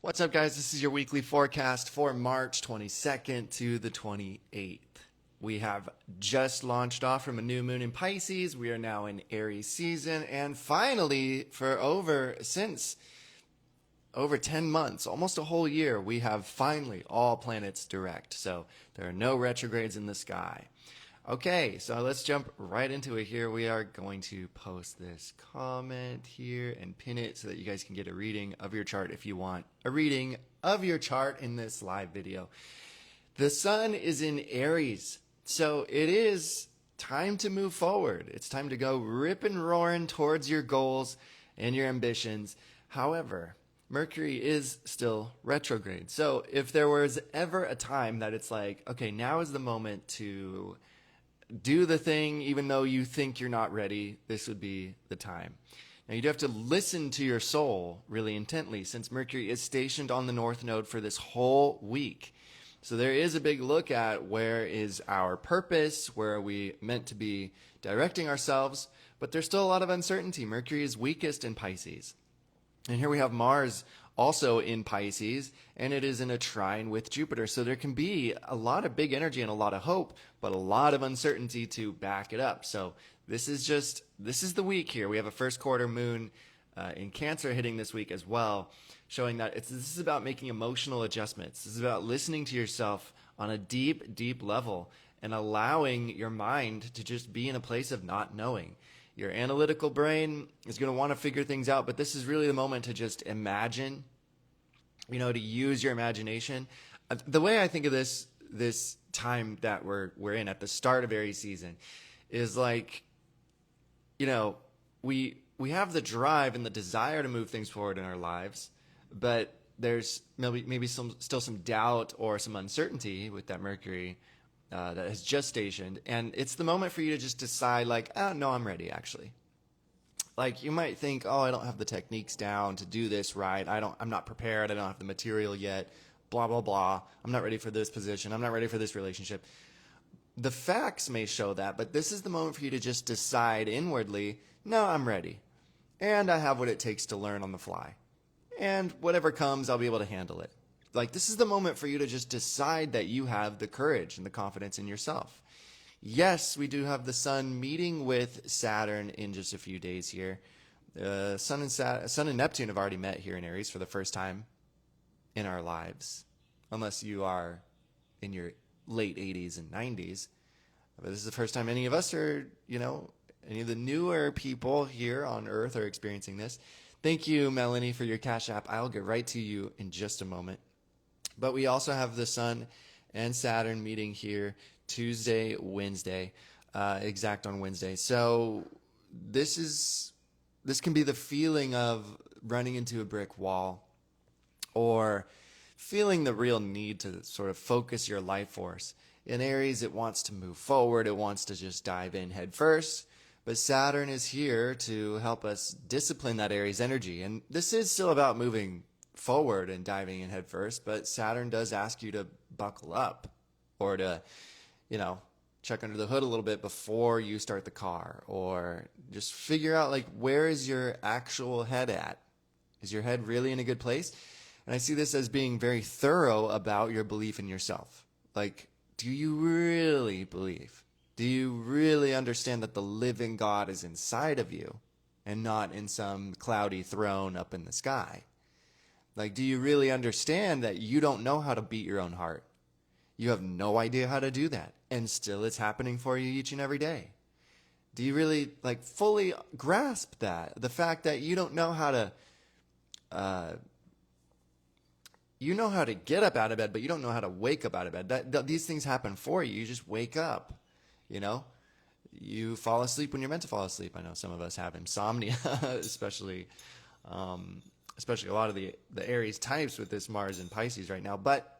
What's up, guys? This is your weekly forecast for March 22nd to the 28th. We have just launched off from a new moon in Pisces. We are now in Aries season, and finally, for over 10 months, almost a whole year, we have finally all planets direct. So there are no retrogrades in the sky. Okay, so let's jump right into it here. We are going to post this comment here and pin it so that you guys can get a reading of your chart if you want a reading of your chart in this live video. The sun is in Aries, so it is time to move forward. It's time to go ripping roaring towards your goals and your ambitions. However, Mercury is still retrograde. So if there was ever a time that it's like, okay, now is the moment to do the thing even though you think you're not ready, this would be the time. Now you do have to listen to your soul really intently since Mercury is stationed on the North Node for this whole week. So there is a big look at where is our purpose, where are we meant to be directing ourselves, but there's still a lot of uncertainty. Mercury is weakest in Pisces. And here we have Mars also in Pisces, and it is in a trine with Jupiter. So there can be a lot of big energy and a lot of hope, but a lot of uncertainty to back it up. So this is the week here. We have a first quarter moon in Cancer hitting this week as well, showing that this is about making emotional adjustments. This is about listening to yourself on a deep, deep level and allowing your mind to just be in a place of not knowing. Your analytical brain is going to want to figure things out, but this is really the moment to just imagine, to use your imagination. The way I think of this time that we're in at the start of Aries season is like, we have the drive and the desire to move things forward in our lives, but there's maybe still some doubt or some uncertainty with that Mercury that has just stationed, and it's the moment for you to just decide, like, oh, no, I'm ready, actually. Like, you might think, oh, I don't have the techniques down to do this right. I'm not prepared. I don't have the material yet. Blah, blah, blah. I'm not ready for this position. I'm not ready for this relationship. The facts may show that, but this is the moment for you to just decide inwardly, no, I'm ready. And I have what it takes to learn on the fly. And whatever comes, I'll be able to handle it. Like, this is the moment for you to just decide that you have the courage and the confidence in yourself. Yes, we do have the sun meeting with Saturn in just a few days here. Sun and Neptune have already met here in Aries for the first time in our lives, unless you are in your late 80s and 90s. But this is the first time any of us are, any of the newer people here on Earth are experiencing this. Thank you, Melanie, for your Cash App. I'll get right to you in just a moment. But we also have the Sun and Saturn meeting here Tuesday, Wednesday, exact on Wednesday. So this can be the feeling of running into a brick wall or feeling the real need to sort of focus your life force. In Aries, it wants to move forward. It wants to just dive in head first. But Saturn is here to help us discipline that Aries energy. And this is still about moving forward and diving in head first, but Saturn does ask you to buckle up or to, check under the hood a little bit before you start the car, or just figure out, like, where is your actual head at? Is your head really in a good place? And I see this as being very thorough about your belief in yourself. Like, do you really believe? Do you really understand that the living God is inside of you and not in some cloudy throne up in the sky? Like, do you really understand that you don't know how to beat your own heart? You have no idea how to do that, and still it's happening for you each and every day. Do you really, fully grasp that? The fact that you don't know how to, you know how to get up out of bed, but you don't know how to wake up out of bed. These things happen for you. You just wake up, You fall asleep when you're meant to fall asleep. I know some of us have insomnia, especially a lot of the Aries types with this Mars in Pisces right now. But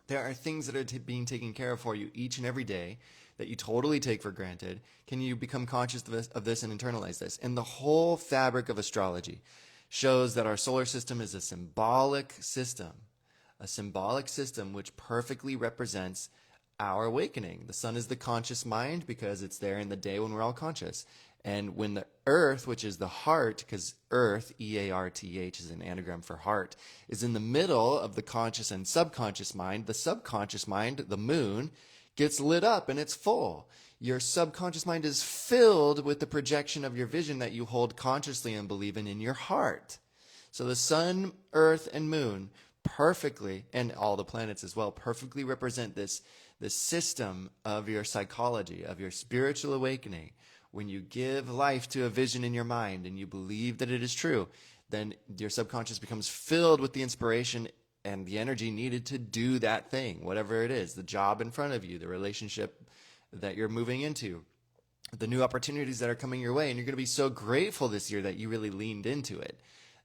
there are things that are being taken care of for you each and every day that you totally take for granted. Can you become conscious of this and internalize this? And the whole fabric of astrology shows that our solar system is a symbolic system which perfectly represents our awakening. The sun is the conscious mind because it's there in the day when we're all conscious. And when the earth, which is the heart, because earth, EARTH is an anagram for heart, is in the middle of the conscious and subconscious mind, the subconscious mind, the moon, gets lit up and it's full. Your subconscious mind is filled with the projection of your vision that you hold consciously and believe in your heart. So the sun, earth, and moon perfectly, and all the planets as well, perfectly represent this system of your psychology, of your spiritual awakening. When you give life to a vision in your mind and you believe that it is true, then your subconscious becomes filled with the inspiration and the energy needed to do that thing, whatever it is, the job in front of you, the relationship that you're moving into, the new opportunities that are coming your way. And you're going to be so grateful this year that you really leaned into it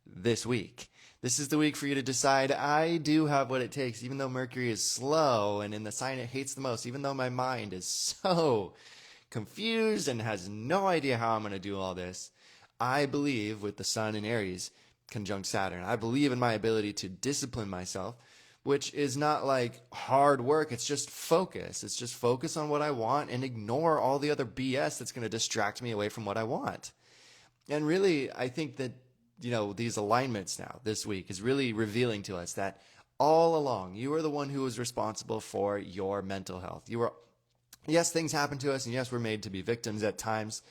this week. This is the week for you to decide, I do have what it takes, even though Mercury is slow and in the sign it hates the most, even though my mind is so confused and has no idea how I'm going to do all this. I believe with the sun in Aries conjunct Saturn, I believe in my ability to discipline myself, which is not like hard work. It's just focus. It's just focus on what I want and ignore all the other BS that's going to distract me away from what I want. And really, I think that, these alignments now this week is really revealing to us that all along, you are the one who is responsible for your mental health. Yes, things happen to us, and yes, we're made to be victims at times.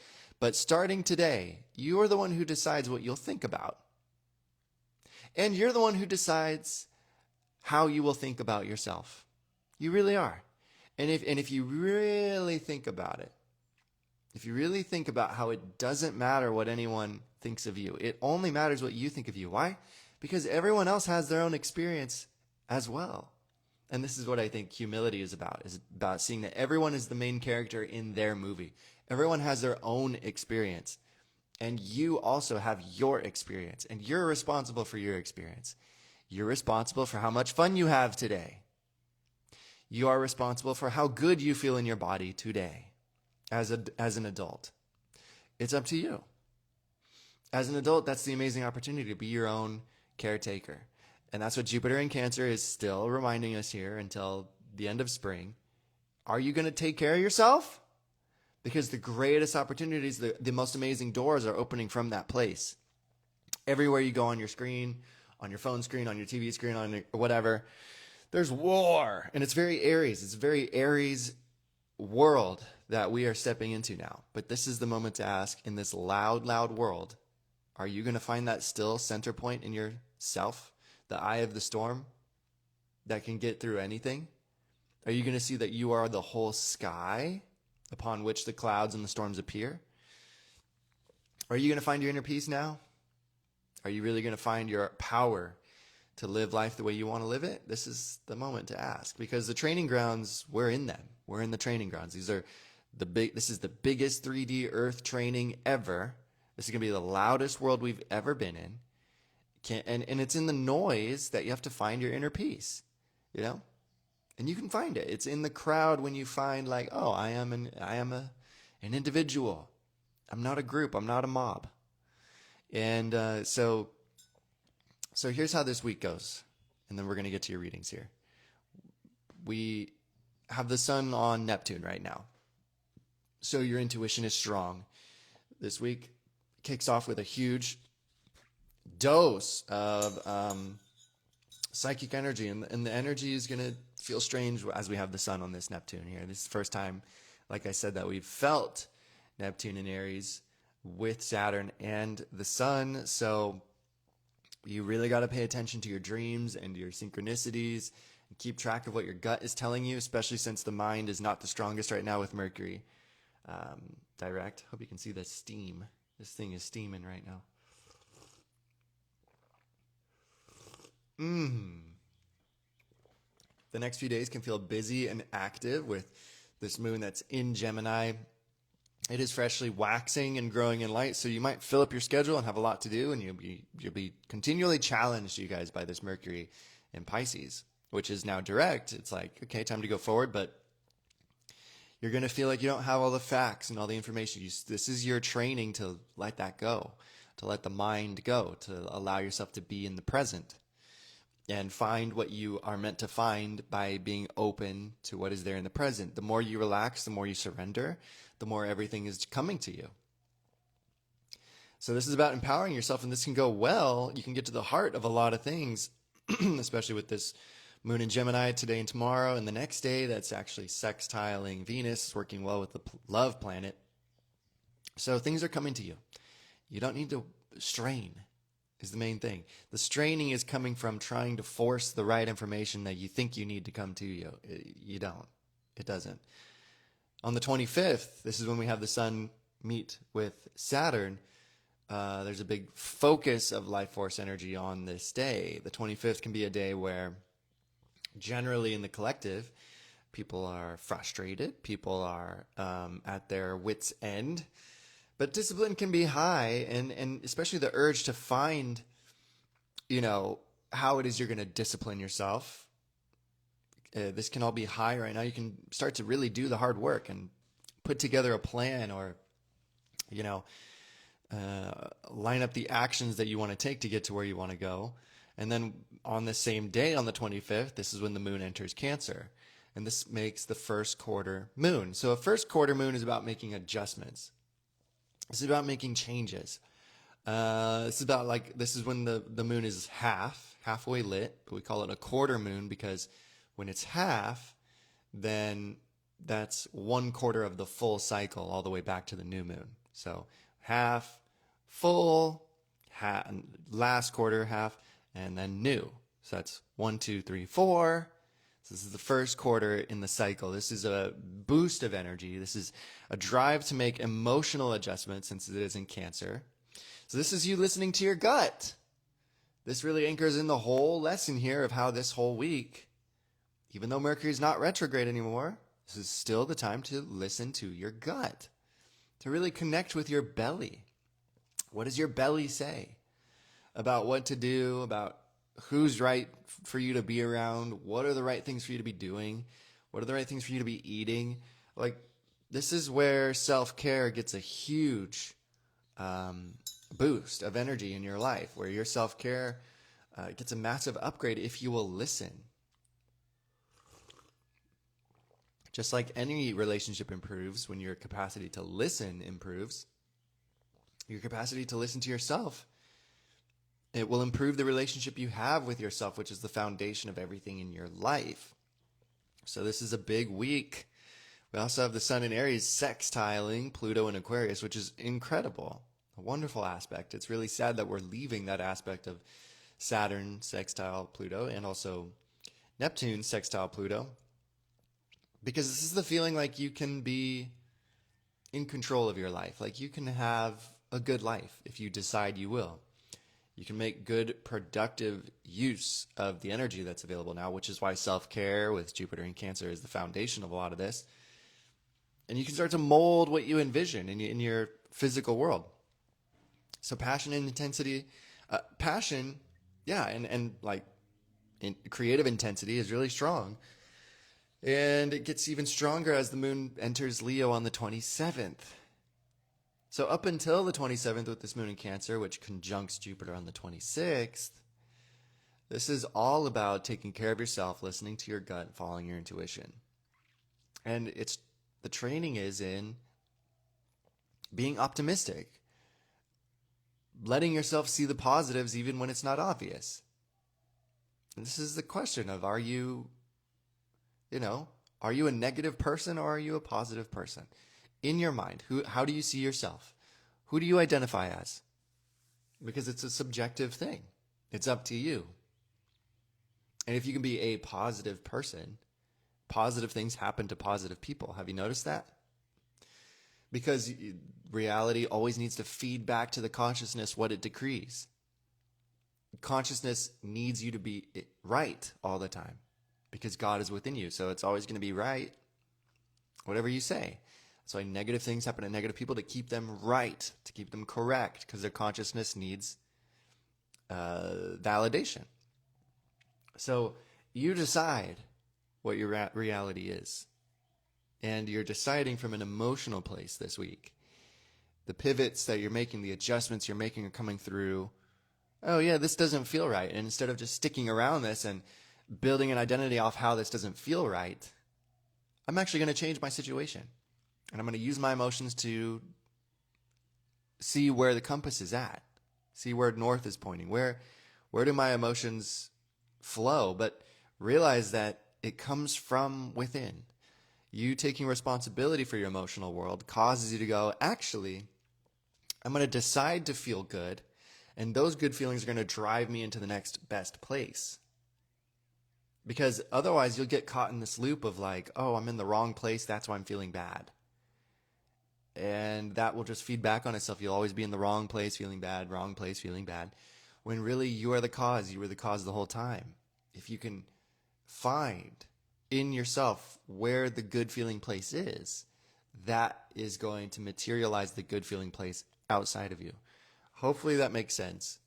But starting today, you are the one who decides what you'll think about. And you're the one who decides how you will think about yourself. You really are. And if you really think about it, if you really think about how it doesn't matter what anyone thinks of you, it only matters what you think of you. Why? Because everyone else has their own experience as well. And this is what I think humility is about seeing that everyone is the main character in their movie. Everyone has their own experience. And you also have your experience. And you're responsible for your experience. You're responsible for how much fun you have today. You are responsible for how good you feel in your body today as an adult. It's up to you. As an adult, that's the amazing opportunity to be your own caretaker. And that's what Jupiter in Cancer is still reminding us here until the end of spring. Are you going to take care of yourself? Because the greatest opportunities, the most amazing doors are opening from that place. Everywhere you go on your screen, on your phone screen, on your TV screen, on your whatever, there's war. And it's very Aries. It's a very Aries world that we are stepping into now. But this is the moment to ask, in this loud, loud world, are you going to find that still center point in yourself? The eye of the storm that can get through anything? Are you going to see that you are the whole sky upon which the clouds and the storms appear? Are you going to find your inner peace now? Are you really going to find your power to live life the way you want to live it? This is the moment to ask, because the training grounds, we're in them. We're in the training grounds. This is the biggest 3D Earth training ever. This is going to be the loudest world we've ever been in. And it's in the noise that you have to find your inner peace, and you can find it. It's in the crowd when you find like, oh, I am an individual. I'm not a group. I'm not a mob. And so here's how this week goes, and then we're going to get to your readings here. We have the sun on Neptune right now, so your intuition is strong. This week kicks off with a huge dose of psychic energy, and the energy is going to feel strange as we have the sun on this Neptune here. This is the first time, like I said, that we've felt Neptune in Aries with Saturn and the sun. So you really got to pay attention to your dreams and your synchronicities and keep track of what your gut is telling you, especially since the mind is not the strongest right now with Mercury direct. Hope you can see the steam. This thing is steaming right now. The next few days can feel busy and active with this moon that's in Gemini. It is freshly waxing and growing in light, so you might fill up your schedule and have a lot to do, and you'll be continually challenged, you guys, by this Mercury in Pisces, which is now direct. It's like, okay, time to go forward, but you're going to feel like you don't have all the facts and all the information. This is your training to let that go, to let the mind go, to allow yourself to be in the present and find what you are meant to find by being open to what is there in the present. The more you relax, the more you surrender, the more everything is coming to you. So this is about empowering yourself, and this can go well. You can get to the heart of a lot of things, especially with this moon in Gemini today and tomorrow, and the next day that's actually sextiling Venus, working well with the love planet. So things are coming to you. You don't need to strain, is the main thing. The straining is coming from trying to force the right information that you think you need to come to you. You don't. It doesn't. On the 25th, this is when we have the sun meet with Saturn. There's a big focus of life force energy on this day. The 25th can be a day where generally in the collective, people are frustrated. People are at their wits' end. But discipline can be high, and especially the urge to find, how it is you're going to discipline yourself. This can all be high right now. You can start to really do the hard work and put together a plan, or, line up the actions that you want to take to get to where you want to go. And then on the same day, on the 25th, this is when the moon enters Cancer. And this makes the first quarter moon. So a first quarter moon is about making adjustments. This is about making changes. This is when the moon is halfway lit, but we call it a quarter moon because when it's half, then that's 1/4 of the full cycle all the way back to the new moon. So half, full, last quarter, half, and then new. So that's 1, 2, 3, 4. So this is the first quarter in the cycle. This is a boost of energy. This is a drive to make emotional adjustments since it is in Cancer. So this is you listening to your gut. This really anchors in the whole lesson here of how this whole week, even though Mercury is not retrograde anymore, this is still the time to listen to your gut, to really connect with your belly. What does your belly say about what to do, about who's right for you to be around? What are the right things for you to be doing? What are the right things for you to be eating? This is where self-care gets a huge boost of energy in your life, where your self-care gets a massive upgrade if you will listen. Just like any relationship improves when your capacity to listen improves, your capacity to listen to yourself, it will improve the relationship you have with yourself, which is the foundation of everything in your life. So this is a big week. We also have the sun in Aries sextiling Pluto in Aquarius, which is incredible, a wonderful aspect. It's really sad that we're leaving that aspect of Saturn sextile Pluto and also Neptune sextile Pluto, because this is the feeling like you can be in control of your life. Like you can have a good life if you decide you will. You can make good, productive use of the energy that's available now, which is why self-care with Jupiter in Cancer is the foundation of a lot of this. And you can start to mold what you envision in your physical world. So passion and intensity, and creative intensity is really strong. And it gets even stronger as the moon enters Leo on the 27th. So up until the 27th with this moon in Cancer, which conjuncts Jupiter on the 26th, this is all about taking care of yourself, listening to your gut, and following your intuition. And the training is in being optimistic, letting yourself see the positives even when it's not obvious. And this is the question of, are you a negative person or are you a positive person? In your mind, how do you see yourself? Who do you identify as? Because it's a subjective thing. It's up to you. And if you can be a positive person, positive things happen to positive people. Have you noticed that? Because reality always needs to feed back to the consciousness what it decrees. Consciousness needs you to be right all the time because God is within you. So it's always going to be right, whatever you say. That's why negative things happen to negative people, to keep them right, to keep them correct, because their consciousness needs validation. So you decide what your reality is. And you're deciding from an emotional place this week. The pivots that you're making, the adjustments you're making are coming through, oh yeah, this doesn't feel right. And instead of just sticking around this and building an identity off how this doesn't feel right, I'm actually going to change my situation. And I'm going to use my emotions to see where the compass is at, see where north is pointing, where do my emotions flow, but realize that it comes from within. You taking responsibility for your emotional world causes you to go, actually, I'm going to decide to feel good, and those good feelings are going to drive me into the next best place. Because otherwise you'll get caught in this loop of like, oh, I'm in the wrong place, that's why I'm feeling bad. And that will just feed back on itself. You'll always be in the wrong place feeling bad, wrong place feeling bad, when really you are the cause. You were the cause the whole time. If you can find in yourself where the good feeling place is, that is going to materialize the good feeling place outside of you. Hopefully that makes sense.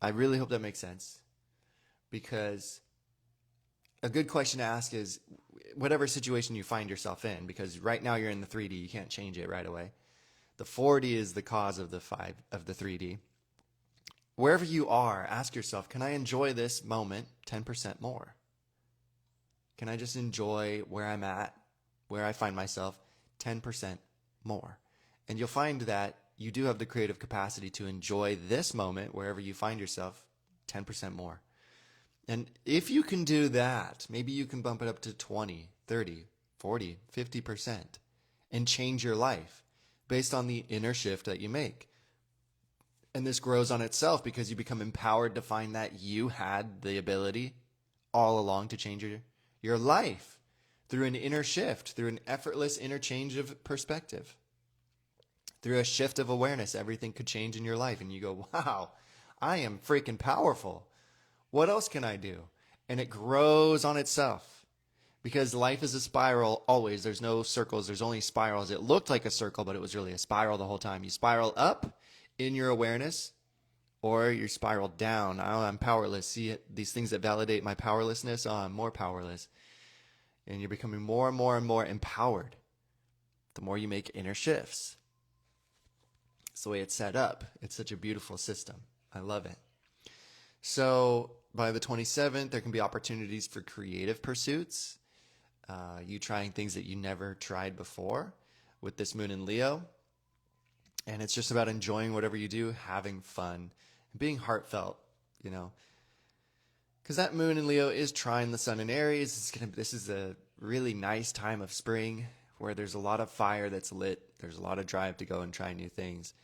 I really hope that makes sense, because a good question to ask is whatever situation you find yourself in, because right now you're in the 3D, you can't change it right away. The 4D is the cause of the 3D. Wherever you are, ask yourself, can I enjoy this moment 10% more? Can I just enjoy where I'm at, where I find myself 10% more? And you'll find that you do have the creative capacity to enjoy this moment, wherever you find yourself, 10% more. And if you can do that, maybe you can bump it up to 20, 30, 40, 50% and change your life based on the inner shift that you make. And this grows on itself because you become empowered to find that you had the ability all along to change your life through an inner shift, through an effortless interchange of perspective. Through a shift of awareness, everything could change in your life. And you go, wow, I am freaking powerful. What else can I do? And it grows on itself, because life is a spiral always. There's no circles. There's only spirals. It looked like a circle, but it was really a spiral the whole time. You spiral up in your awareness, or you spiral down. Oh, I'm powerless. See these things that validate my powerlessness. Oh, I'm more powerless. And you're becoming more and more and more empowered the more you make inner shifts. It's the way it's set up. It's such a beautiful system. I love it. So by the 27th, there can be opportunities for creative pursuits. You trying things that you never tried before with this moon in Leo. And it's just about enjoying whatever you do, having fun, and being heartfelt, you know. Because that moon in Leo is trine the sun in Aries. This is a really nice time of spring where there's a lot of fire that's lit. There's a lot of drive to go and try new things.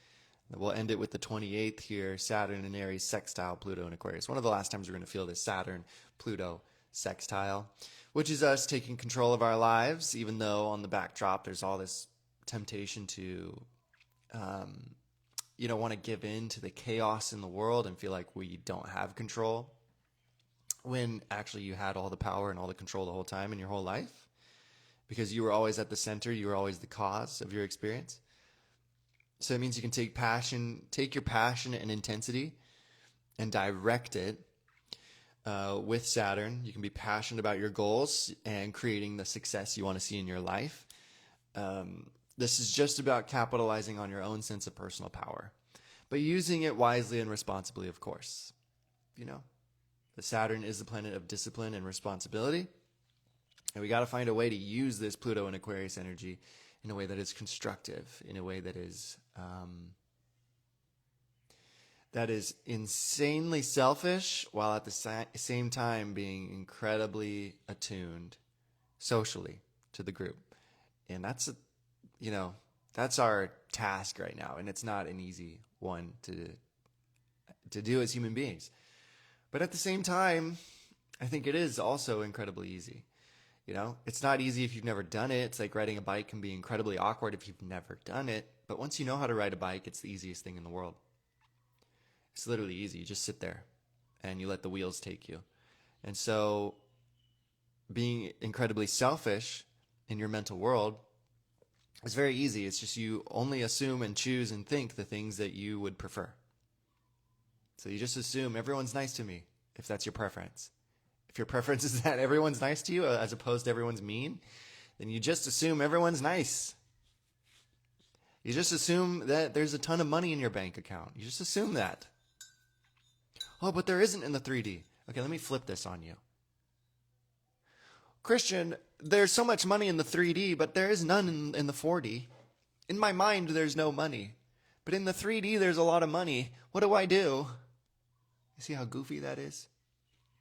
We'll end it with the 28th here, Saturn in Aries, sextile Pluto in Aquarius. One of the last times we're going to feel this Saturn-Pluto sextile, which is us taking control of our lives, even though on the backdrop there's all this temptation to, want to give in to the chaos in the world and feel like we don't have control, when actually you had all the power and all the control the whole time in your whole life, because you were always at the center, you were always the cause of your experience. So it means you can take your passion and intensity and direct it with Saturn. You can be passionate about your goals and creating the success you want to see in your life. This is just about capitalizing on your own sense of personal power, but using it wisely and responsibly, of course. The Saturn is the planet of discipline and responsibility. And we got to find a way to use this Pluto and Aquarius energy in a way that is constructive, in a way that is insanely selfish, while at the same time being incredibly attuned socially to the group. And that's our task right now, and it's not an easy one to do as human beings. But at the same time, I think it is also incredibly easy. It's not easy if you've never done it. It's like riding a bike can be incredibly awkward if you've never done it. But once you know how to ride a bike, it's the easiest thing in the world. It's literally easy. You just sit there and you let the wheels take you. And so being incredibly selfish in your mental world is very easy. It's just you only assume and choose and think the things that you would prefer. So you just assume everyone's nice to me, if that's your preference. If your preference is that everyone's nice to you as opposed to everyone's mean, then you just assume everyone's nice. You just assume that there's a ton of money in your bank account. You just assume that. Oh, but there isn't in the 3D. Okay, let me flip this on you. Christian, there's so much money in the 3D, but there is none in the 4D. In my mind, there's no money. But in the 3D, there's a lot of money. What do I do? You see how goofy that is?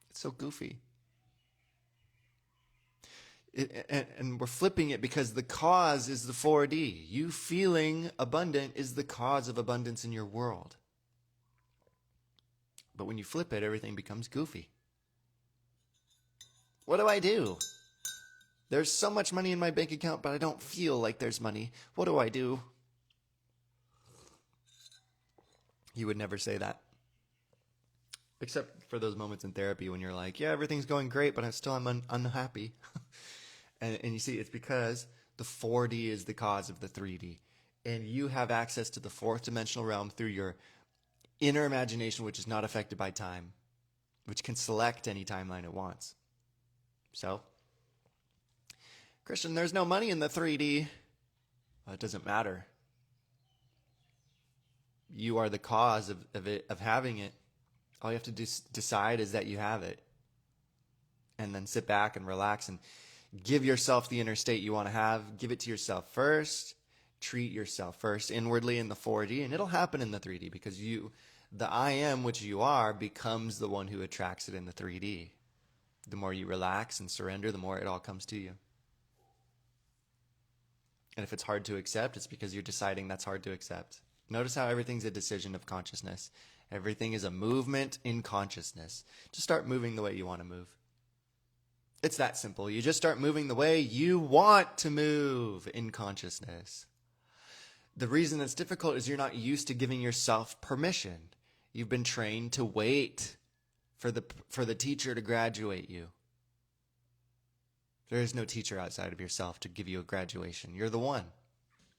It's so goofy. And we're flipping it because the cause is the 4D. You feeling abundant is the cause of abundance in your world. But when you flip it, everything becomes goofy. What do I do? There's so much money in my bank account, but I don't feel like there's money. What do I do? You would never say that. Except for those moments in therapy when you're like, yeah, everything's going great, but I'm unhappy. And you see, it's because the 4D is the cause of the 3D. And you have access to the fourth dimensional realm through your inner imagination, which is not affected by time, which can select any timeline it wants. So, Christian, there's no money in the 3D. Well, it doesn't matter. You are the cause of having it. All you have to decide is that you have it. And then sit back and relax and give yourself the inner state you want to have. Give it to yourself first. Treat yourself first inwardly in the 4D, and it'll happen in the 3D because the I am, which you are, becomes the one who attracts it in the 3D. The more you relax and surrender, the more it all comes to you. And if it's hard to accept, it's because you're deciding that's hard to accept. Notice how everything's a decision of consciousness. Everything is a movement in consciousness. Just start moving the way you want to move. It's that simple. You just start moving the way you want to move in consciousness. The reason it's difficult is you're not used to giving yourself permission. You've been trained to wait for the teacher to graduate you. There is no teacher outside of yourself to give you a graduation. You're the one.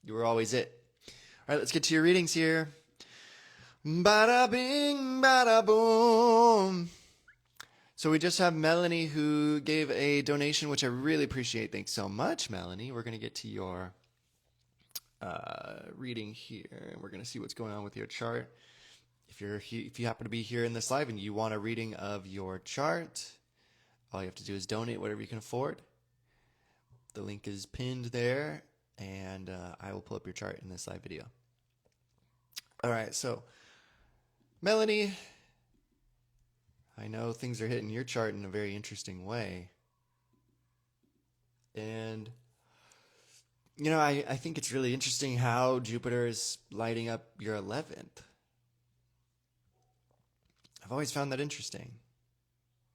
You were always it. All right, let's get to your readings here. Bada bing, bada boom. So we just have Melanie who gave a donation, which I really appreciate. Thanks so much, Melanie. We're going to get to your reading here, and we're going to see what's going on with your chart. If you happen to be here in this live and you want a reading of your chart, all you have to do is donate whatever you can afford. The link is pinned there, and I will pull up your chart in this live video. All right, so Melanie, I know things are hitting your chart in a very interesting way. And, you know, I think it's really interesting how Jupiter is lighting up your 11th. I've always found that interesting.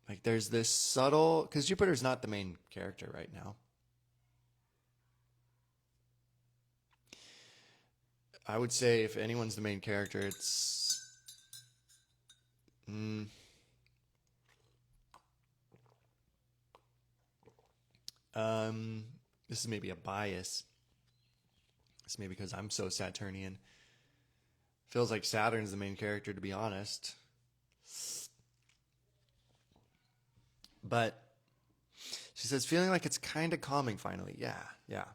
Like there's this subtle, because Jupiter's not the main character right now. I would say if anyone's the main character, it's this is maybe a bias. It's maybe because I'm so Saturnian. Feels like Saturn's the main character, to be honest. But she says, feeling like it's kind of calming finally. Yeah.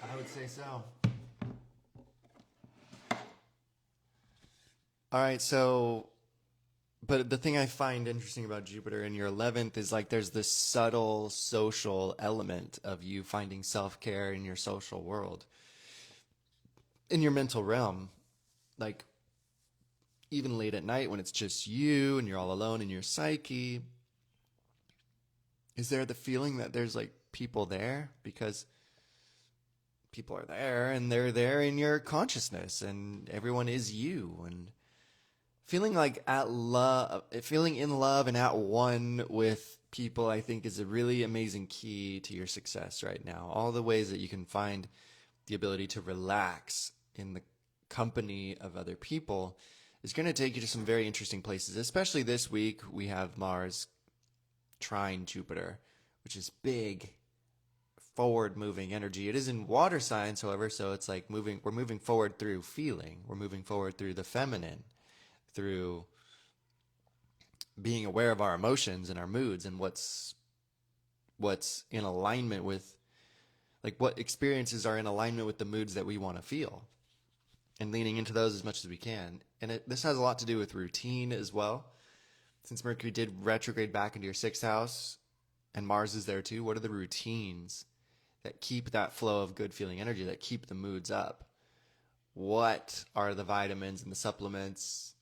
I would say so. All right, so, but the thing I find interesting about Jupiter in your 11th is like there's this subtle social element of you finding self-care in your social world, in your mental realm. Like, even late at night when it's just you and you're all alone in your psyche, is there the feeling that there's like people there? Because people are there and they're there in your consciousness and everyone is you. And feeling like feeling in love and at one with people, I think is a really amazing key to your success right now. All the ways that you can find the ability to relax in the company of other people is going to take you to some very interesting places. Especially this week, we have Mars trine Jupiter, which is big, forward-moving energy. It is in water signs, however, so it's like we're moving forward through feeling. We're moving forward through the feminine, through being aware of our emotions and our moods and what's in alignment with, like what experiences are in alignment with the moods that we want to feel, and leaning into those as much as we can. And this has a lot to do with routine as well. Since Mercury did retrograde back into your 6th house and Mars is there too, what are the routines that keep that flow of good feeling energy, that keep the moods up? what are the vitamins and the supplements,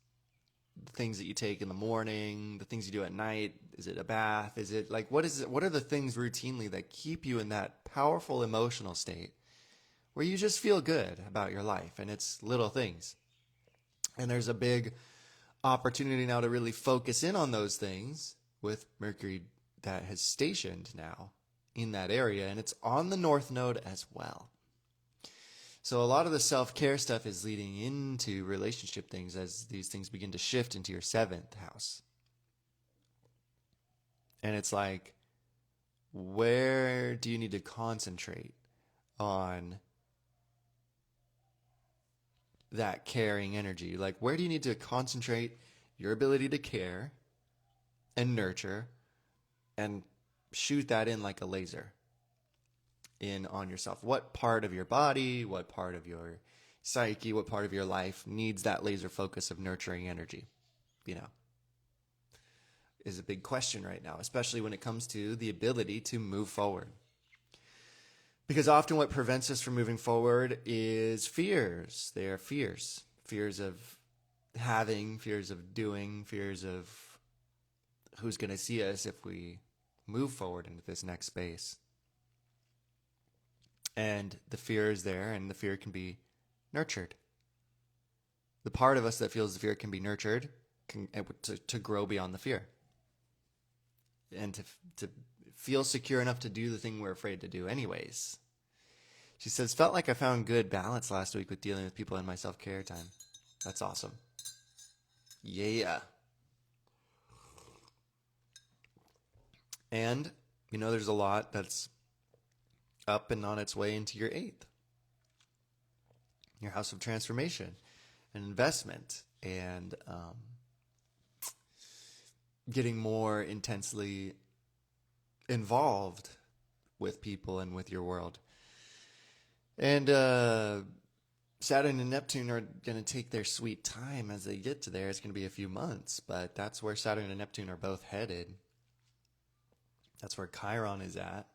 the things that you take in the morning, the things you do at night. Is it a bath? Is it like, what is it? What are the things routinely that keep you in that powerful emotional state where you just feel good about your life? And it's little things. And there's a big opportunity now to really focus in on those things with Mercury that has stationed now in that area. And it's on the North Node as well. So a lot of the self-care stuff is leading into relationship things as these things begin to shift into your 7th house. And it's like, where do you need to concentrate on that caring energy? Like, where do you need to concentrate your ability to care and nurture and shoot that in like a laser in on yourself? What part of your body, what part of your psyche, what part of your life needs that laser focus of nurturing energy? You know, is a big question right now, especially when it comes to the ability to move forward. Because often what prevents us from moving forward is fears. They are fears. Fears of having, fears of doing, fears of who's going to see us if we move forward into this next space. And the fear is there, and the fear can be nurtured. The part of us that feels the fear can be nurtured to grow beyond the fear. And to feel secure enough to do the thing we're afraid to do anyways. She says, felt like I found good balance last week with dealing with people in my self-care time. That's awesome. Yeah. And, you know, there's a lot that's up and on its way into your 8th. Your house of transformation and investment and getting more intensely involved with people and with your world. And Saturn and Neptune are going to take their sweet time as they get to there. It's going to be a few months, but that's where Saturn and Neptune are both headed. That's where Chiron is at.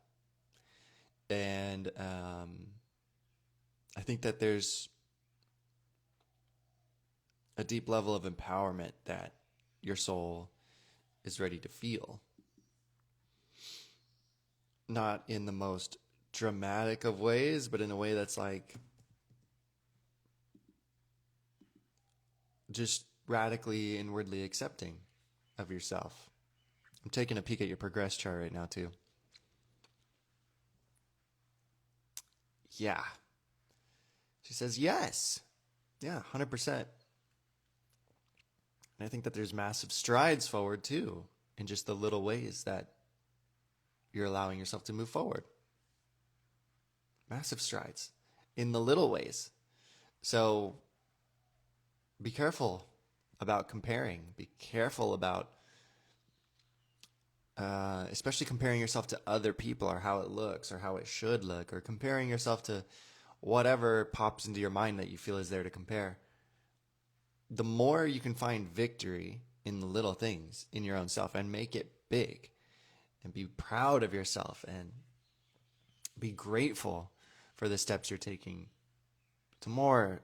And I think that there's a deep level of empowerment that your soul is ready to feel. Not in the most dramatic of ways, but in a way that's like just radically inwardly accepting of yourself. I'm taking a peek at your progress chart right now too. Yeah. She says yes. Yeah, 100%. And I think that there's massive strides forward too, in just the little ways that you're allowing yourself to move forward. Massive strides in the little ways. So be careful about comparing. Be careful about especially comparing yourself to other people or how it looks or how it should look, or comparing yourself to whatever pops into your mind that you feel is there to compare. The more you can find victory in the little things in your own self and make it big and be proud of yourself and be grateful for the steps you're taking, the more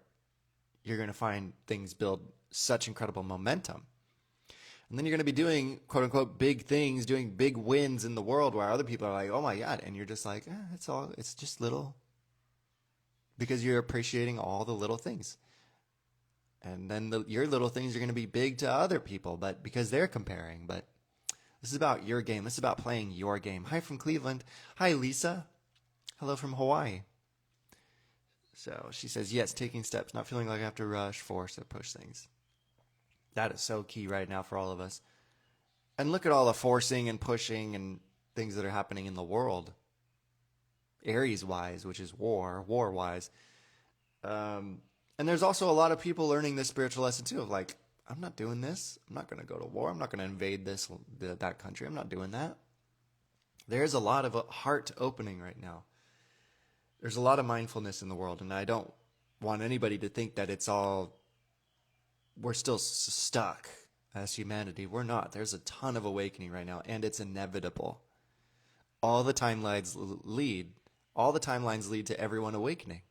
you're going to find things build such incredible momentum. And then you're going to be doing, quote unquote, big things, doing big wins in the world where other people are like, oh my God. And you're just like, it's just little. Because you're appreciating all the little things. And then your little things are going to be big to other people, but because they're comparing. But this is about your game. This is about playing your game. Hi from Cleveland. Hi, Lisa. Hello from Hawaii. So she says, yes, taking steps, not feeling like I have to rush, force, or push things. That is so key right now for all of us. And look at all the forcing and pushing and things that are happening in the world. Aries-wise, which is war-wise. And there's also a lot of people learning this spiritual lesson too of like, I'm not doing this. I'm not going to go to war. I'm not going to invade that country. I'm not doing that. There's a lot of heart opening right now. There's a lot of mindfulness in the world, and I don't want anybody to think that it's all, we're still stuck as humanity. We're not. There's a ton of awakening right now, and it's inevitable. All the timelines lead to everyone awakening.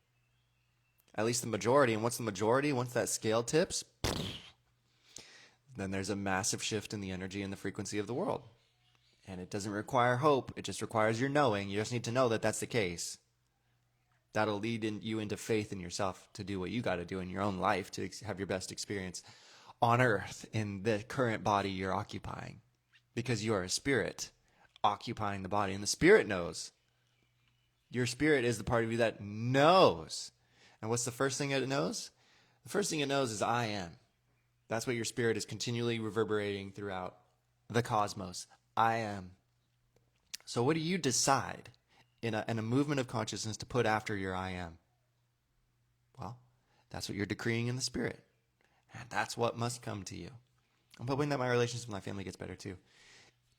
At least the majority. And what's the majority? Once that scale tips, then there's a massive shift in the energy and the frequency of the world. And it doesn't require hope. It just requires your knowing. You just need to know that that's the case. That'll lead you into faith in yourself to do what you got to do in your own life to have your best experience on earth in the current body you're occupying. Because you are a spirit occupying the body. And the spirit knows. Your spirit is the part of you that knows. And what's the first thing it knows? The first thing it knows is I am. That's what your spirit is continually reverberating throughout the cosmos. I am. So what do you decide in a movement of consciousness to put after your I am? Well, that's what you're decreeing in the spirit. And that's what must come to you. I'm hoping that my relationship with my family gets better too.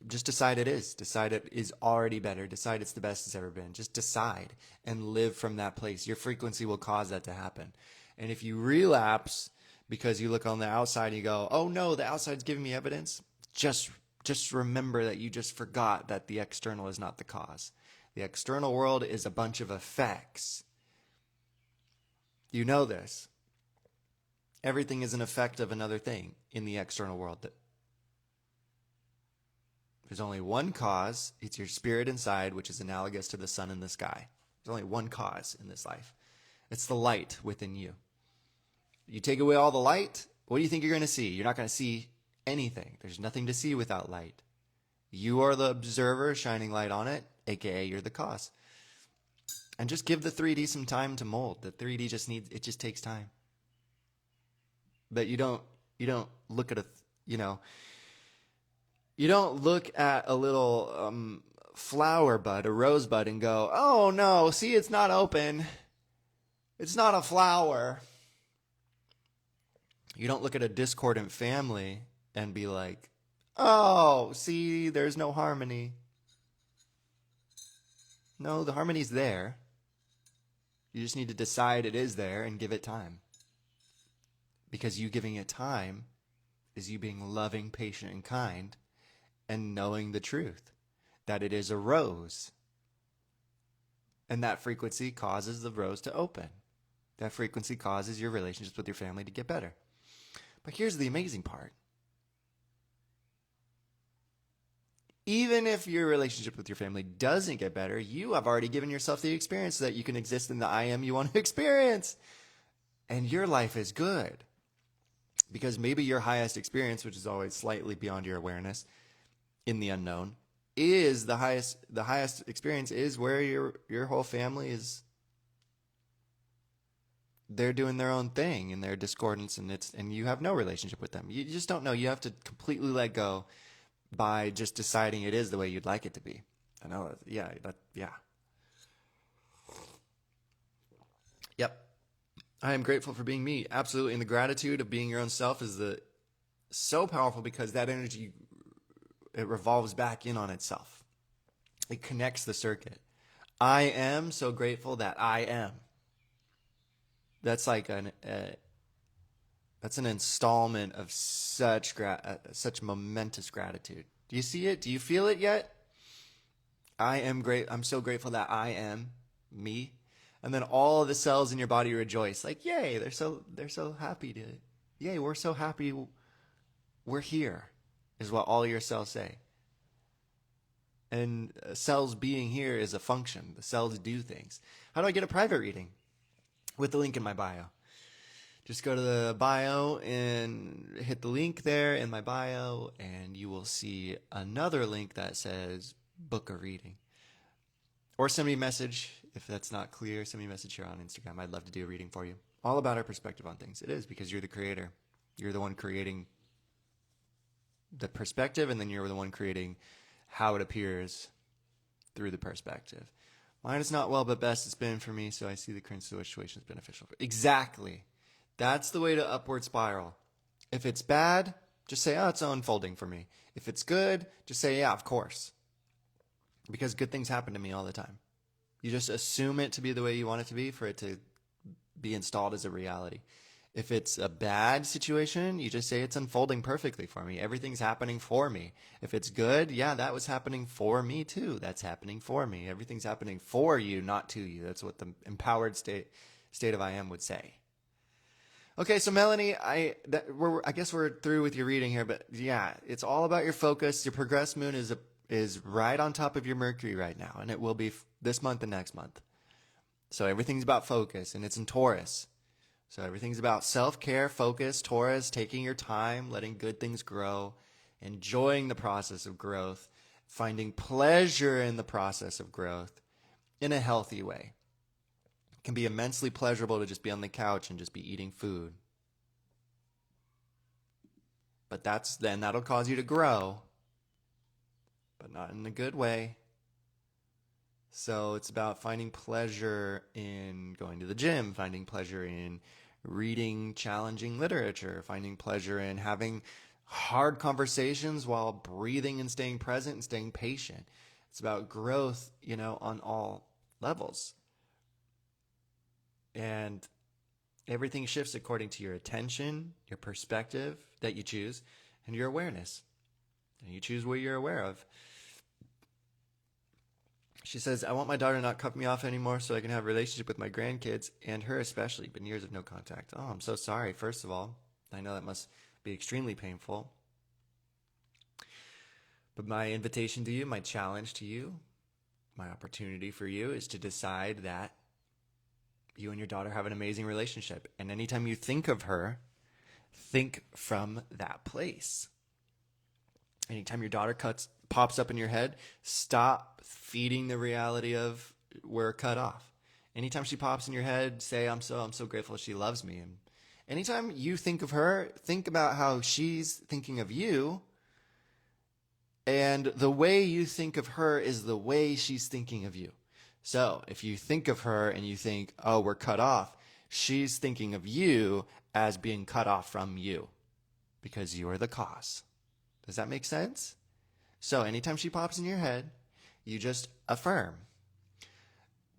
Just decide it is. Decide it is already better. Decide it's the best it's ever been. Just decide and live from that place. Your frequency will cause that to happen. And if you relapse because you look on the outside and you go, oh no, the outside's giving me evidence, just remember that you just forgot that the external is not the cause. The external world is a bunch of effects. You know this. Everything is an effect of another thing in the external world. There's only one cause. It's your spirit inside, which is analogous to the sun in the sky. There's only one cause in this life. It's the light within you. You take away all the light, what do you think you're going to see? You're not going to see anything. There's nothing to see without light. You are the observer shining light on it, aka you're the cause. And just give the 3D some time to mold. The 3D just takes time. But you don't look at you don't look at a little flower bud, a rose bud, and go, oh no, see, it's not open. It's not a flower. You don't look at a discordant family and be like, oh, see, there's no harmony. No, the harmony's there. You just need to decide it is there and give it time. Because you giving it time is you being loving, patient, and kind and knowing the truth, that it is a rose. And that frequency causes the rose to open. That frequency causes your relationships with your family to get better. But here's the amazing part. Even if your relationship with your family doesn't get better, you have already given yourself the experience so that you can exist in the I am you want to experience. And your life is good. Because maybe your highest experience, which is always slightly beyond your awareness in the unknown, is the highest experience is where your whole family is, they're doing their own thing in their discordance, and you have no relationship with them. You just don't know. You have to completely let go by just deciding it is the way you'd like it to be. I know. Yeah. Yep. I am grateful for being me. Absolutely. And the gratitude of being your own self is so powerful because that energy, it revolves back in on itself. It connects the circuit. I am so grateful that I am. That's like that's an installment of such momentous gratitude. Do you see it? Do you feel it yet? I am great. I'm so grateful that I am me. And then all of the cells in your body rejoice. Like, yay, they're so happy yay, we're so happy we're here, is what all your cells say. And cells being here is a function. The cells do things. How do I get a private reading? With the link in my bio. Just go to the bio and hit the link there in my bio, and you will see another link that says book a reading. Or send me a message if that's not clear. Send me a message here on Instagram. I'd love to do a reading for you. All about our perspective on things. It is because you're the creator. You're the one creating the perspective, and then you're the one creating how it appears through the perspective. Mine is not well, but best it's been for me, so I see the current situation is beneficial. Exactly. That's the way to upward spiral. If it's bad, just say, oh, it's unfolding for me. If it's good, just say, yeah, of course. Because good things happen to me all the time. You just assume it to be the way you want it to be for it to be installed as a reality. If it's a bad situation, you just say it's unfolding perfectly for me. Everything's happening for me. If it's good, yeah, that was happening for me too. That's happening for me. Everything's happening for you, not to you. That's what the empowered state state of I am would say. Okay, so Melanie, I guess we're through with your reading here, but yeah, it's all about your focus. Your progressed moon is right on top of your Mercury right now, and it will be this month and next month. So everything's about focus, and it's in Taurus. So everything's about self-care, focus, Taurus, taking your time, letting good things grow, enjoying the process of growth, finding pleasure in the process of growth in a healthy way. Can be immensely pleasurable to just be on the couch and just be eating food. But that'll cause you to grow, but not in a good way. So it's about finding pleasure in going to the gym, finding pleasure in reading challenging literature, finding pleasure in having hard conversations while breathing and staying present and staying patient. It's about growth, on all levels. And everything shifts according to your attention, your perspective that you choose, and your awareness. And you choose what you're aware of. She says, I want my daughter to not cut me off anymore so I can have a relationship with my grandkids, and her especially, been years of no contact. Oh, I'm so sorry, first of all. I know that must be extremely painful. But my invitation to you, my challenge to you, my opportunity for you is to decide that you and your daughter have an amazing relationship. And anytime you think of her, think from that place. Anytime your daughter pops up in your head, stop feeding the reality of we're cut off. Anytime she pops in your head, say, I'm so grateful she loves me. And anytime you think of her, think about how she's thinking of you. And the way you think of her is the way she's thinking of you. So if you think of her and you think, oh, we're cut off, she's thinking of you as being cut off from you because you are the cause. Does that make sense? So anytime she pops in your head, you just affirm.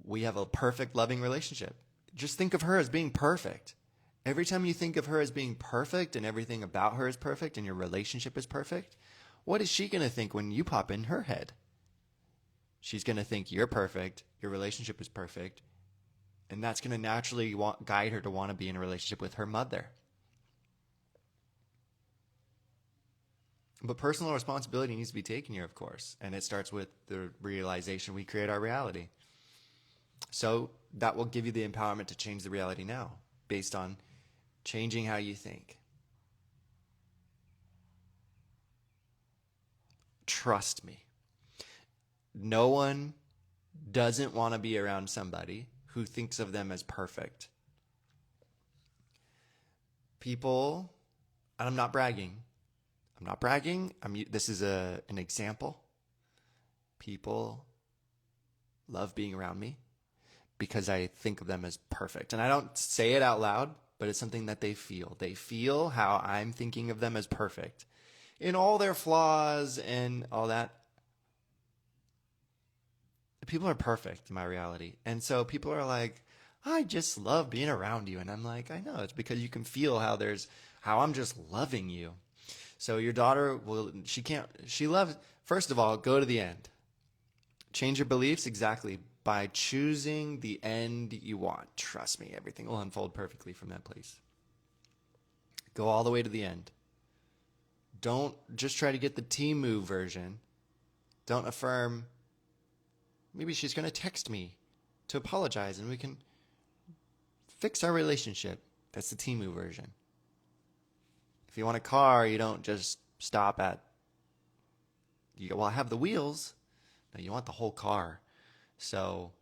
We have a perfect, loving relationship. Just think of her as being perfect. Every time you think of her as being perfect and everything about her is perfect and your relationship is perfect, what is she going to think when you pop in her head? She's going to think you're perfect, your relationship is perfect, and that's going to naturally guide her to want to be in a relationship with her mother. But personal responsibility needs to be taken here, of course, and it starts with the realization we create our reality. So that will give you the empowerment to change the reality now based on changing how you think. Trust me. No one doesn't want to be around somebody who thinks of them as perfect. People, and I'm not bragging. This is an example. People love being around me because I think of them as perfect. And I don't say it out loud, but it's something that they feel. They feel how I'm thinking of them as perfect in all their flaws and all that. People are perfect in my reality. And so people are like, I just love being around you. And I'm like, I know, it's because you can feel how I'm just loving you. So your daughter first of all, go to the end. Change your beliefs exactly by choosing the end you want. Trust me, everything will unfold perfectly from that place. Go all the way to the end. Don't just try to get the Temu version. Don't affirm, maybe she's going to text me to apologize and we can fix our relationship. That's the Temu version. If you want a car, you don't just stop at, I have the wheels. No, you want the whole car. So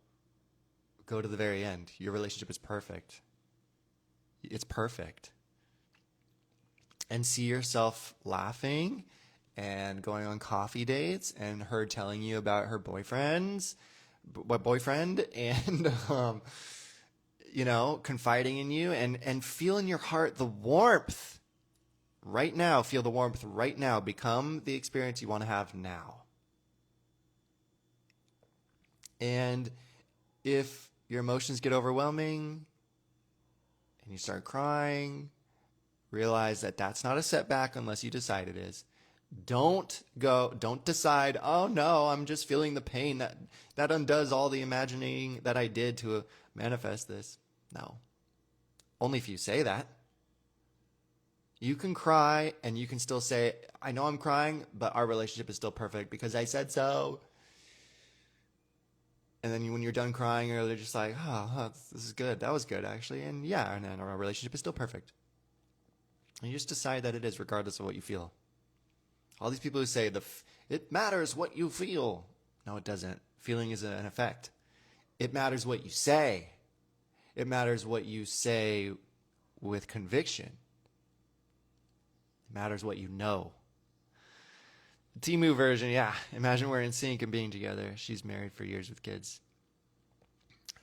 go to the very end. Your relationship is perfect. It's perfect. And see yourself laughing and going on coffee dates and her telling you about her boyfriend and, confiding in you and feel in your heart the warmth. Right now, feel the warmth right now. Become the experience you want to have now. And if your emotions get overwhelming and you start crying, realize that that's not a setback unless you decide it is. Don't decide, oh no, I'm just feeling the pain. That undoes all the imagining that I did to manifest this. No. Only if you say that. You can cry and you can still say, I know I'm crying, but our relationship is still perfect because I said so. And then when you're done crying, you're just like, oh, this is good. That was good, actually. And yeah, and then our relationship is still perfect. And you just decide that it is, regardless of what you feel. All these people who say, it matters what you feel. No, it doesn't. Feeling is an effect. It matters what you say. It matters what you say with conviction. It matters what you know. The Temu version, yeah. Imagine we're in sync and being together. She's married for years with kids.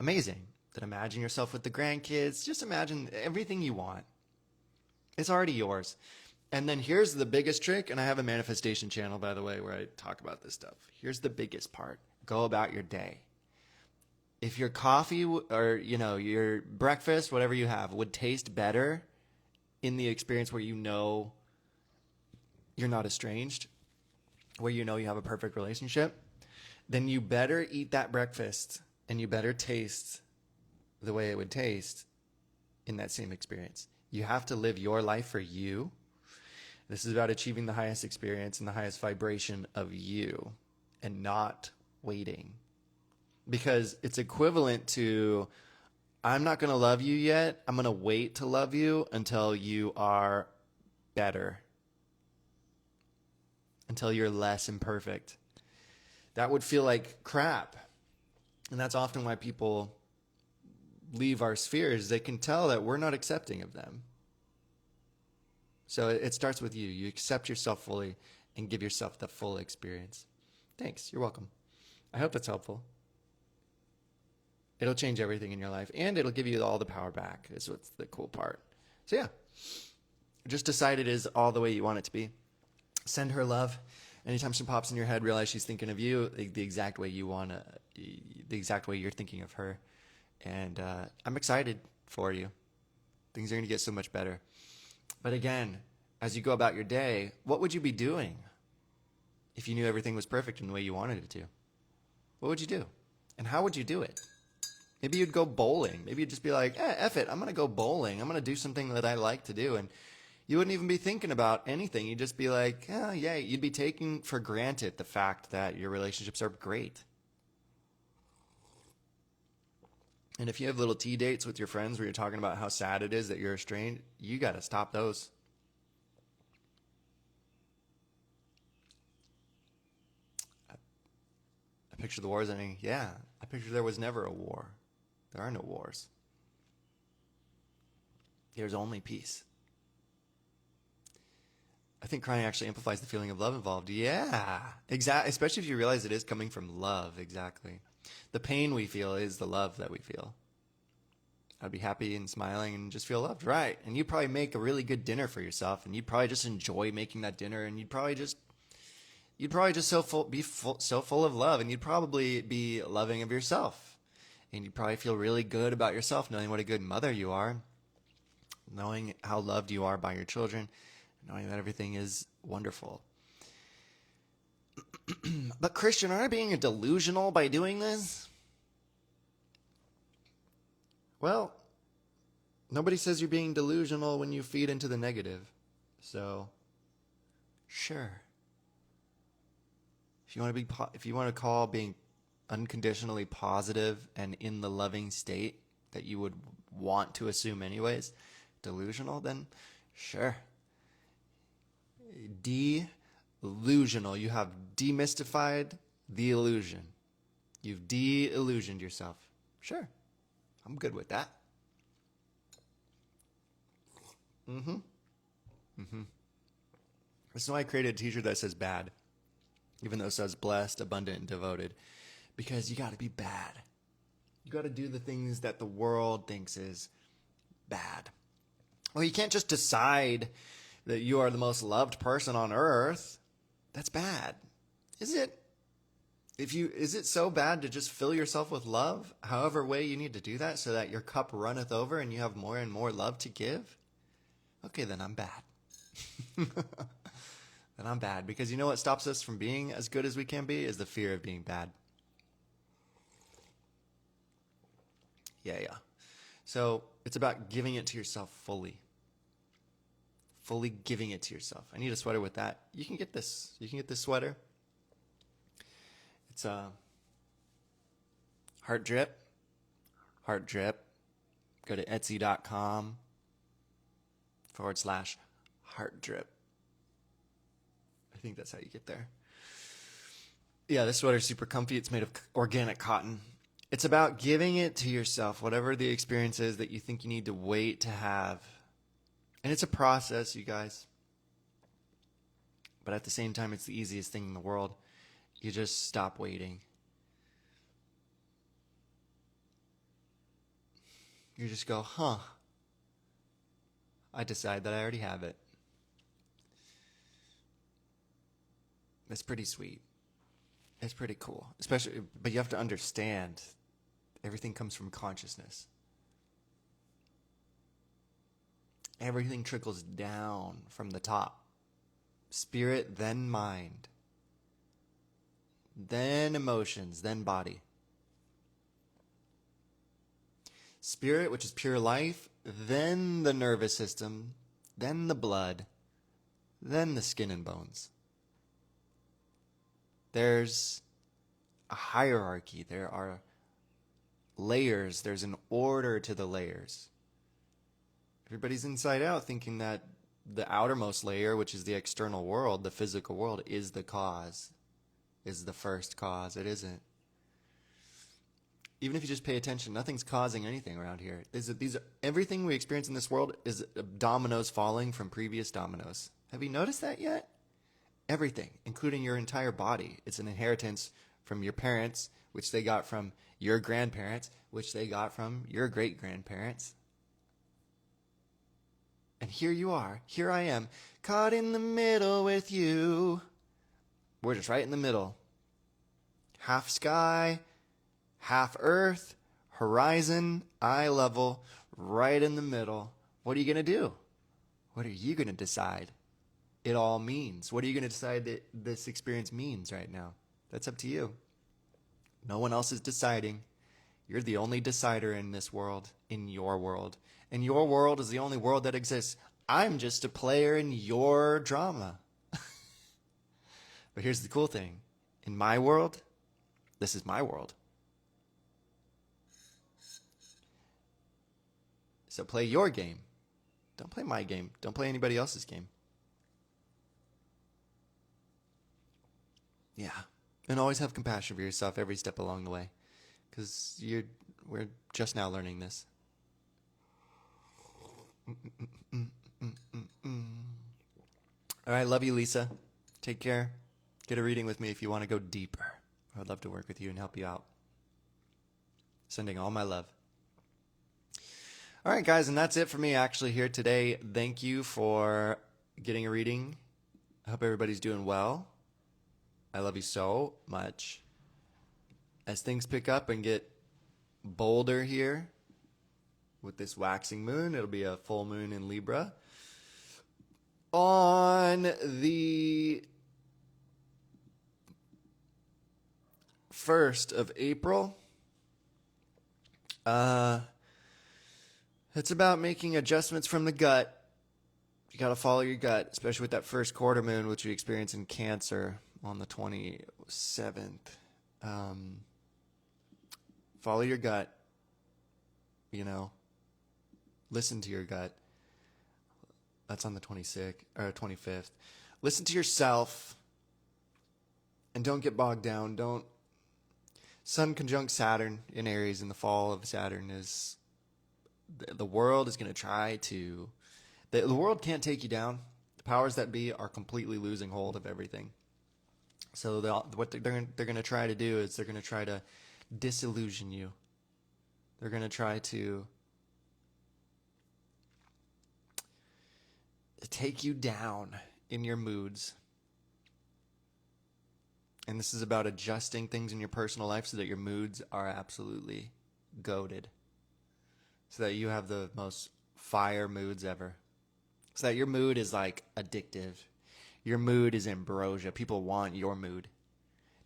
Amazing. Then imagine yourself with the grandkids. Just imagine everything you want. It's already yours. And then here's the biggest trick, and I have a manifestation channel, by the way, where I talk about this stuff. Here's the biggest part. Go about your day. If your coffee or, your breakfast, whatever you have, would taste better in the experience where you know you're not estranged, where you know you have a perfect relationship, then you better eat that breakfast and you better taste the way it would taste in that same experience. You have to live your life for you. This is about achieving the highest experience and the highest vibration of you and not waiting. Because it's equivalent to, I'm not going to love you yet. I'm going to wait to love you until you are better. Until you're less imperfect. That would feel like crap. And that's often why people leave our spheres. They can tell that we're not accepting of them. So it starts with you. You accept yourself fully and give yourself the full experience. Thanks. You're welcome. I hope that's helpful. It'll change everything in your life, and it'll give you all the power back, is what's the cool part. So yeah, just decide it is all the way you want it to be. Send her love. Anytime she pops in your head, realize she's thinking of you the exact way you want to, the exact way you're thinking of her. And I'm excited for you. Things are going to get so much better. But again, as you go about your day, what would you be doing if you knew everything was perfect in the way you wanted it to? What would you do? And how would you do it? Maybe you'd go bowling. Maybe you'd just be like, F it, I'm going to go bowling. I'm going to do something that I like to do. And you wouldn't even be thinking about anything. You'd just be like, oh, yeah. You'd be taking for granted the fact that your relationships are great. And if you have little tea dates with your friends where you're talking about how sad it is that you're estranged, you got to stop those. I picture the wars ending. Yeah, I picture there was never a war. There are no wars. There's only peace. I think crying actually amplifies the feeling of love involved. Yeah, exactly. Especially if you realize it is coming from love. Exactly. The pain we feel is the love that we feel. I'd be happy and smiling and just feel loved. Right. And you'd probably make a really good dinner for yourself, and you'd probably just enjoy making that dinner, and you'd probably just be so full of love, and you'd probably be loving of yourself. And you'd probably feel really good about yourself, knowing what a good mother you are, knowing how loved you are by your children, knowing that everything is wonderful. But Christian, aren't I being delusional by doing this? Well, nobody says you're being delusional when you feed into the negative. So, sure. If you want to call being unconditionally positive and in the loving state that you would want to assume anyways, delusional, then sure. Delusional. You have demystified the illusion. You've de-illusioned yourself. Sure. I'm good with that. This is why I created a t-shirt that says bad, even though it says blessed, abundant, and devoted. Because you got to be bad. You got to do the things that the world thinks is bad. Well, you can't just decide that you are the most loved person on earth. That's bad. Is it? Is it so bad to just fill yourself with love, however way you need to do that, so that your cup runneth over and you have more and more love to give? Okay, then I'm bad. Then I'm bad. Because you know what stops us from being as good as we can be is the fear of being bad. Yeah. So it's about giving it to yourself fully. Fully giving it to yourself. I need a sweater with that. You can get this. You can get this sweater. It's a heart drip. Heart drip. Go to etsy.com/heart drip. I think that's how you get there. Yeah, this sweater's super comfy. It's made of organic cotton. It's about giving it to yourself, whatever the experience is that you think you need to wait to have. And it's a process, you guys. But at the same time, it's the easiest thing in the world. You just stop waiting. You just go, I decide that I already have it. It's pretty sweet. It's pretty cool. Especially, but you have to understand, everything comes from consciousness. Everything trickles down from the top. Spirit, then mind. Then emotions, then body. Spirit, which is pure life, then the nervous system, then the blood, then the skin and bones. There's a hierarchy. There are layers. There's an order to the layers. Everybody's inside out thinking that the outermost layer, which is the external world, the physical world, is the cause, is the first cause. It isn't. Even if you just pay attention, nothing's causing anything around here. Everything we experience in this world is dominoes falling from previous dominoes. Have you noticed that yet? Everything, including your entire body. It's an inheritance from your parents, which they got from your grandparents, which they got from your great-grandparents. And here you are. Here I am, caught in the middle with you. We're just right in the middle. Half sky, half earth, horizon, eye level, right in the middle. What are you going to do? What are you going to decide it all means? What are you going to decide that this experience means right now? That's up to you. No one else is deciding. You're the only decider in this world, in your world. And your world is the only world that exists. I'm just a player in your drama. But here's the cool thing. In my world, this is my world. So play your game. Don't play my game. Don't play anybody else's game. Yeah. And always have compassion for yourself every step along the way. Because we're just now learning this. All right, love you, Lisa. Take care. Get a reading with me if you want to go deeper. I'd love to work with you and help you out. Sending all my love. All right, guys, and that's it for me actually here today. Thank you for getting a reading. I hope everybody's doing well. I love you so much. As things pick up and get bolder here with this waxing moon, it'll be a full moon in Libra on the 1st of April. It's about making adjustments from the gut. You got to follow your gut, especially with that first quarter moon, which we experience in Cancer on the 27th. Follow your gut. Listen to your gut. That's on the 26th or 25th. Listen to yourself and don't get bogged down. Sun conjunct Saturn in Aries in the fall of Saturn is the world is going to try to the world can't take you down. The powers that be are completely losing hold of everything. So what they're going to try to do is they're going to try to disillusion you. They're going to try to take you down in your moods. And this is about adjusting things in your personal life so that your moods are absolutely goated. So that you have the most fire moods ever. So that your mood is like addictive. Your mood is ambrosia. People want your mood.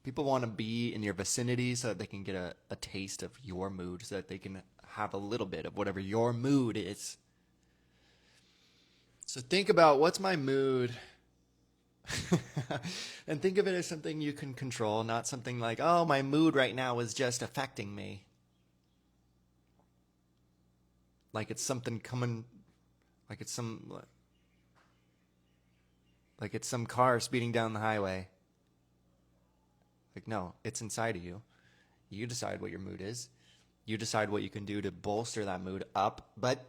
People want to be in your vicinity so that they can get a taste of your mood, so that they can have a little bit of whatever your mood is. So think about, what's my mood? And think of it as something you can control, not something like, oh, my mood right now is just affecting me. Like it's something coming, like it's some car speeding down the highway. Like, no, it's inside of you. You decide what your mood is. You decide what you can do to bolster that mood up. But,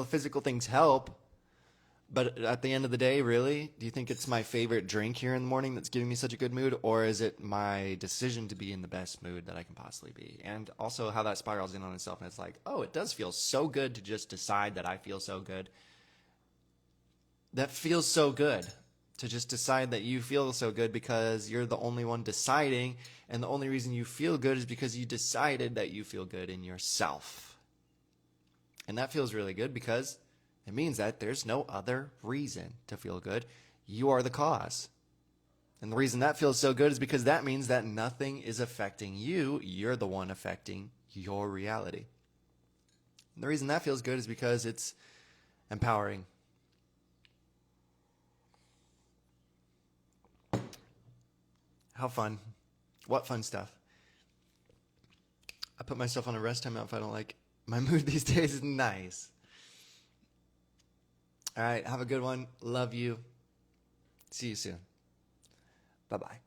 physical things help. But at the end of the day, really, do you think it's my favorite drink here in the morning that's giving me such a good mood? Or is it my decision to be in the best mood that I can possibly be? And also how that spirals in on itself. And it's like, oh, it does feel so good to just decide that I feel so good. That feels so good to just decide that you feel so good because you're the only one deciding. And the only reason you feel good is because you decided that you feel good in yourself. And that feels really good because it means that there's no other reason to feel good. You are the cause. And the reason that feels so good is because that means that nothing is affecting you. You're the one affecting your reality. And the reason that feels good is because it's empowering. How fun. What fun stuff. I put myself on a rest time out if I don't like my mood these days is nice. All right, have a good one. Love you. See you soon. Bye-bye.